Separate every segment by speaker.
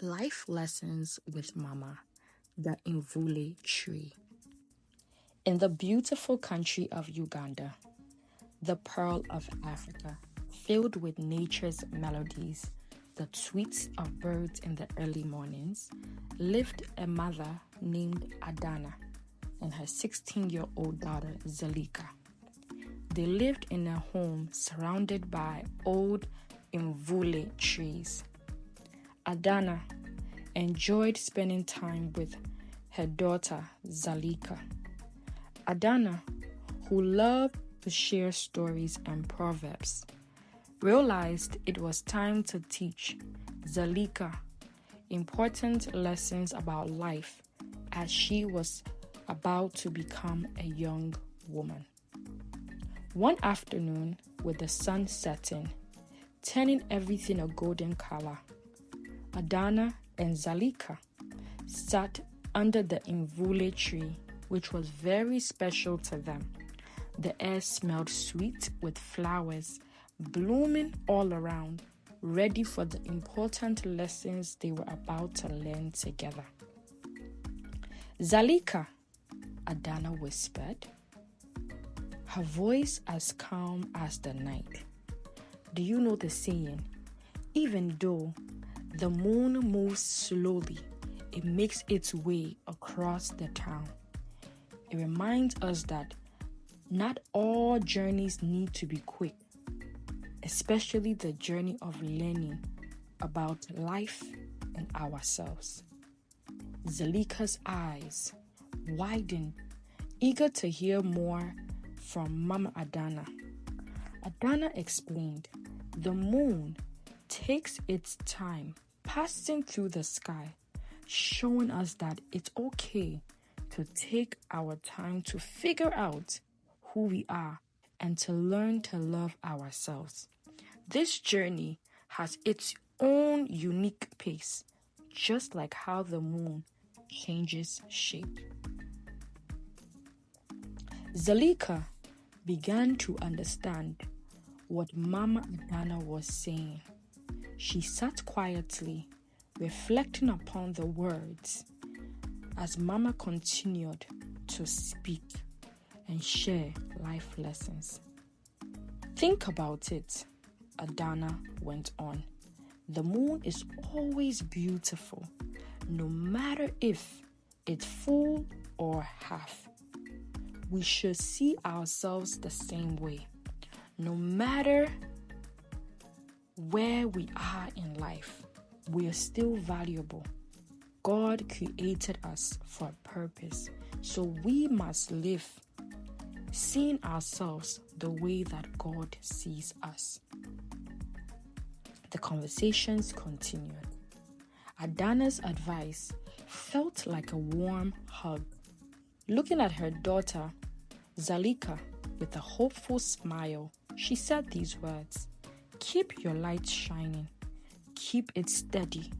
Speaker 1: Life Lessons with Mama, the Mvule Tree. In the beautiful country of Uganda, the pearl of Africa, filled with nature's melodies, the tweets of birds in the early mornings, lived a mother named Adana and her 16-year-old daughter Zalika. They lived in a home surrounded by old Mvule trees. Adana enjoyed spending time with her daughter Zalika. Adana, who loved to share stories and proverbs, realized it was time to teach Zalika important lessons about life as she was about to become a young woman. One afternoon, with the sun setting, turning everything a golden color, Adana and Zalika sat under the Mvule tree, which was very special to them. The air smelled sweet with flowers blooming all around, ready for the important lessons they were about to learn together. Zalika, Adana whispered, her voice as calm as the night. Do you know the saying, even though the moon moves slowly, it makes its way across the town. It reminds us that not all journeys need to be quick, especially the journey of learning about life and ourselves. Zalika's eyes widened, eager to hear more from Mama Adana. Adana explained, the moon takes its time passing through the sky, showing us that it's okay to take our time to figure out who we are and to learn to love ourselves. This journey has its own unique pace, just like how the moon changes shape. Zalika began to understand what Mama Adana was saying. She sat quietly, reflecting upon the words as Mama continued to speak and share life lessons. Think about it, Adana went on. The moon is always beautiful, no matter if it's full or half. We should see ourselves the same way. No matter where we are in life, we are still valuable. God created us for a purpose, so we must live seeing ourselves the way that God sees us. The conversations continued. Adana's advice felt like a warm hug. Looking at her daughter, Zalika, with a hopeful smile, she said these words, keep your light shining, keep it steady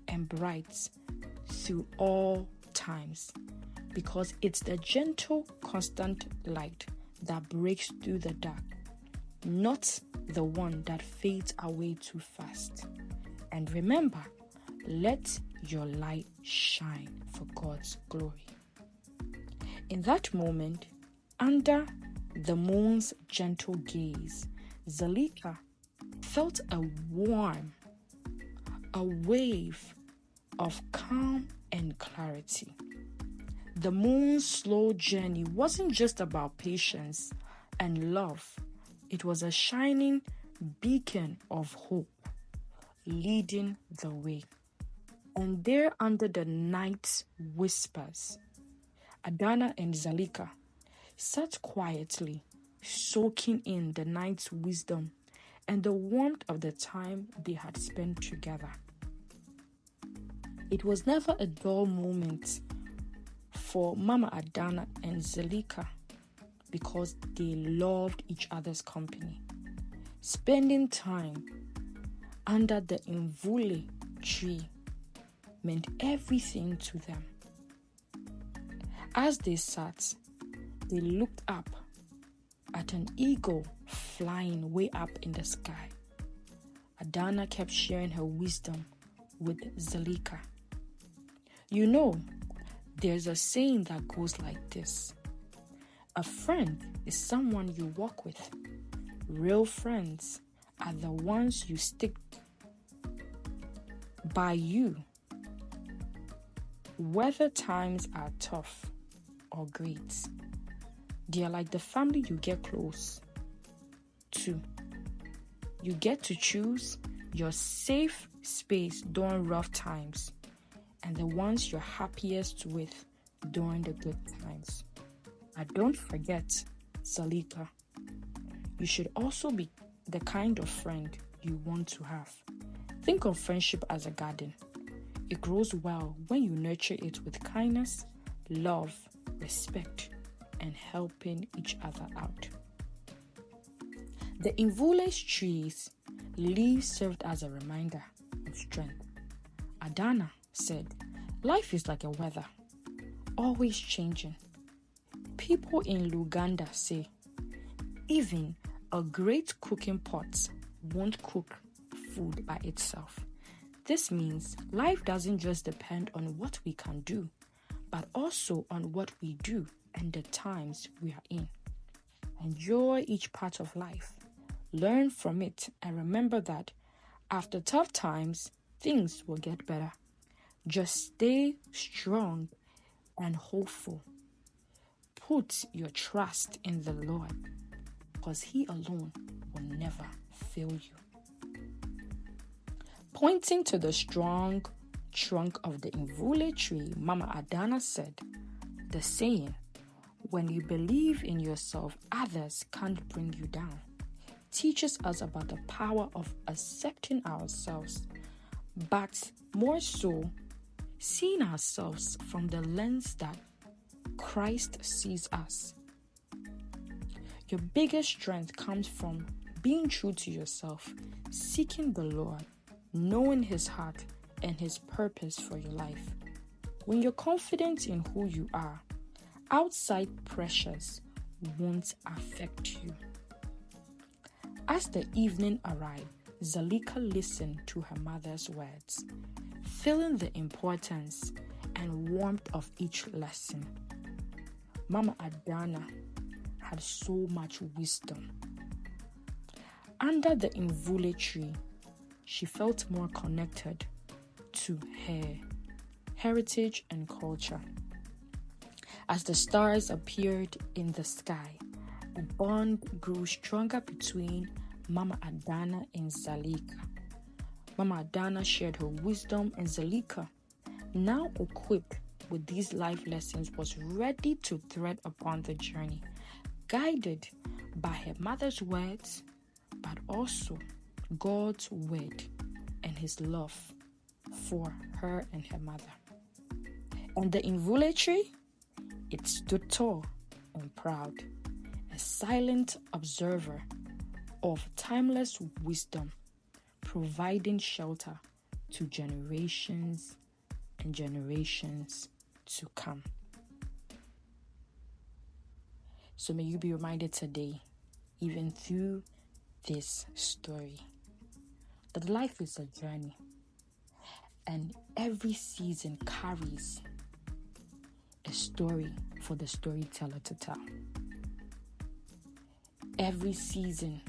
Speaker 1: and bright through all times, because it's the gentle, constant light that breaks through the dark, not the one that fades away too fast. And remember, let your light shine for God's glory. In that moment, under the moon's gentle gaze, Zalika felt a wave of calm and clarity. The moon's slow journey wasn't just about patience and love. It was a shining beacon of hope, leading the way. And there under the night's whispers, Adana and Zalika sat quietly, soaking in the night's wisdom and the warmth of the time they had spent together. It was never a dull moment for Mama Adana and Zalika because they loved each other's company. Spending time under the Mvule tree meant everything to them. As they sat, they looked up at an eagle flying way up in the sky. Adana kept sharing her wisdom with Zalika. You know, there's a saying that goes like this: a friend is someone you walk with. Real friends are the ones you stick by you, whether times are tough or great. They are like the family you get close to. You get to choose your safe space during rough times and the ones you're happiest with during the good times. And don't forget, Zalika, you should also be the kind of friend you want to have. Think of friendship as a garden. It grows well when you nurture it with kindness, love, respect, and helping each other out. The Mvule tree's leaves served as a reminder of strength. Adana said, "Life is like a weather, always changing." People in Uganda say, even a great cooking pot won't cook food by itself. This means life doesn't just depend on what we can do, but also on what we do and the times we are in. Enjoy each part of life, learn from it, and remember that after tough times, things will get better. Just stay strong and hopeful. Put your trust in the Lord, because He alone will never fail you. Pointing to the strong trunk of the Mvule tree, Mama Adana said, the saying, "When you believe in yourself, others can't bring you down," teaches us about the power of accepting ourselves, but more so, seeing ourselves from the lens that Christ sees us. Your biggest strength comes from being true to yourself, seeking the Lord, knowing His heart and His purpose for your life. When you're confident in who you are, outside pressures won't affect you. As the evening arrived, Zalika listened to her mother's words, feeling the importance and warmth of each lesson. Mama Adana had so much wisdom. Under the Mvule tree, she felt more connected to her heritage and culture. As the stars appeared in the sky, a bond grew stronger between Mama Adana and Zalika. Mama Adana shared her wisdom, and Zalika, now equipped with these life lessons, was ready to thread upon the journey, guided by her mother's words, but also God's word and His love for her and her mother. And the Mvule tree, it stood tall and proud, a silent observer of timeless wisdom, providing shelter to generations and generations to come. So may you be reminded today, even through this story, that life is a journey, and every season carries a story for the storyteller to tell. Every season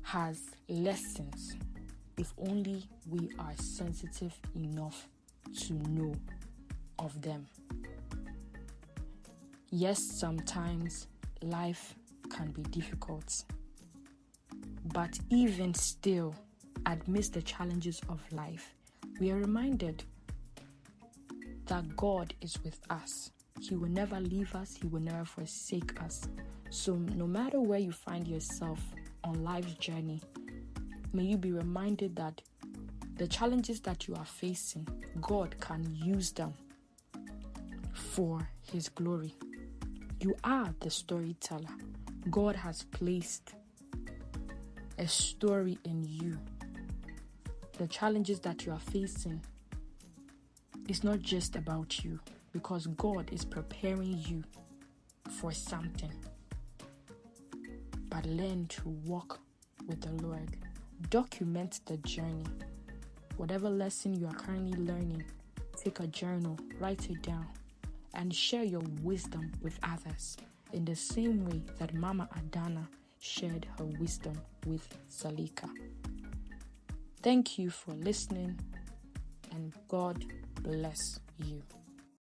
Speaker 1: has lessons if only we are sensitive enough to know of them. Yes, sometimes life can be difficult, but even still, amidst the challenges of life, we are reminded that God is with us. He will never leave us. He will never forsake us. So no matter where you find yourself on life's journey, may you be reminded that the challenges that you are facing, God can use them for His glory. You are the storyteller. God has placed a story in you. The challenges that you are facing is not just about you, because God is preparing you for something. But learn to walk with the Lord. Document the journey. Whatever lesson you are currently learning, take a journal, write it down, and share your wisdom with others in the same way that Mama Adana shared her wisdom with Salika. Thank you for listening, and God bless you.